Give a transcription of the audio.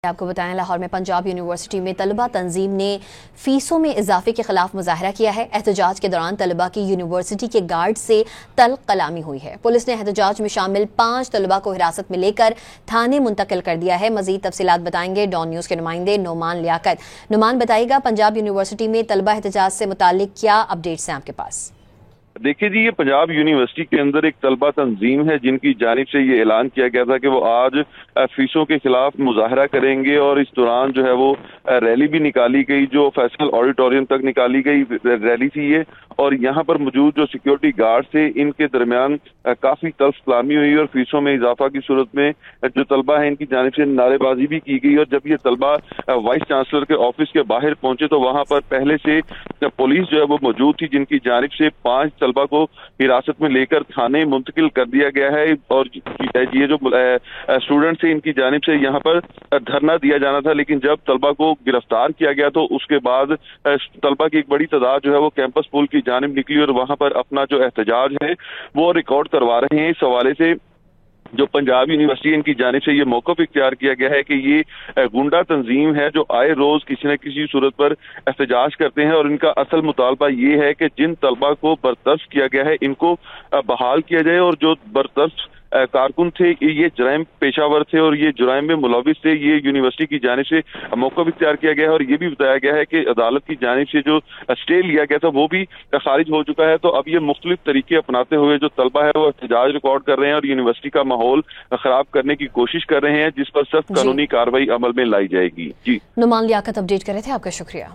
آپ کو بتائیں لاہور میں پنجاب یونیورسٹی میں طلبہ تنظیم نے فیسوں میں اضافے کے خلاف مظاہرہ کیا ہے۔ احتجاج کے دوران طلبہ کی یونیورسٹی کے گارڈ سے تلخ کلامی ہوئی ہے۔ پولیس نے احتجاج میں شامل 5 طلبہ کو حراست میں لے کر تھانے منتقل کر دیا ہے۔ مزید تفصیلات بتائیں گے ڈان نیوز کے نمائندے نعمان لیاقت۔ نعمان بتائیے گا پنجاب یونیورسٹی میں طلبہ احتجاج سے متعلق کیا اپڈیٹس ہیں آپ کے پاس؟ دیکھیے جی، یہ پنجاب یونیورسٹی کے اندر ایک طلبہ تنظیم ہے جن کی جانب سے یہ اعلان کیا گیا تھا کہ وہ آج فیسوں کے خلاف مظاہرہ کریں گے، اور اس دوران جو ہے وہ ریلی بھی نکالی گئی جو فیصل آڈیٹوریم تک نکالی گئی ریلی تھی یہ، اور یہاں پر موجود جو سیکیورٹی گارڈ تھے ان کے درمیان کافی تلخ کلامی ہوئی اور فیسوں میں اضافہ کی صورت میں جو طلبہ ہیں ان کی جانب سے نعرے بازی بھی کی گئی، اور جب یہ طلبہ وائس چانسلر کے آفس کے باہر پہنچے تو وہاں پر پہلے سے پولیس جو ہے وہ موجود تھی جن کی جانب سے 5 طلبہ کو حراست میں لے کر تھانے منتقل کر دیا گیا ہے، اور یہ جو اسٹوڈنٹس ہیں ان کی جانب سے یہاں پر دھرنا دیا جانا تھا، لیکن جب طلبہ کو گرفتار کیا گیا تو اس کے بعد طلبہ کی ایک بڑی تعداد جو ہے وہ کیمپس پول کی جانب نکلی اور وہاں پر اپنا جو احتجاج ہے وہ ریکارڈ کروا رہے ہیں۔ اس حوالے سے جو پنجاب یونیورسٹی ان کی جانب سے یہ موقف اختیار کیا گیا ہے کہ یہ گنڈا تنظیم ہے جو آئے روز کسی نہ کسی صورت پر احتجاج کرتے ہیں، اور ان کا اصل مطالبہ یہ ہے کہ جن طلبہ کو برطرف کیا گیا ہے ان کو بحال کیا جائے، اور جو برطرف کارکن تھے یہ جرائم پیشہ ور تھے اور یہ جرائم میں ملوث تھے، یہ یونیورسٹی کی جانب سے موقف اختیار کیا گیا ہے، اور یہ بھی بتایا گیا ہے کہ عدالت کی جانب سے جو اسٹے لیا گیا تھا وہ بھی خارج ہو چکا ہے۔ تو اب یہ مختلف طریقے اپناتے ہوئے جو طلبہ ہے وہ احتجاج ریکارڈ کر رہے ہیں اور یونیورسٹی کا ماحول خراب کرنے کی کوشش کر رہے ہیں، جس پر سخت قانونی کارروائی عمل میں لائی جائے گی۔ جی نعمان لیاقت اپڈیٹ کر رہے تھے، آپ کا شکریہ۔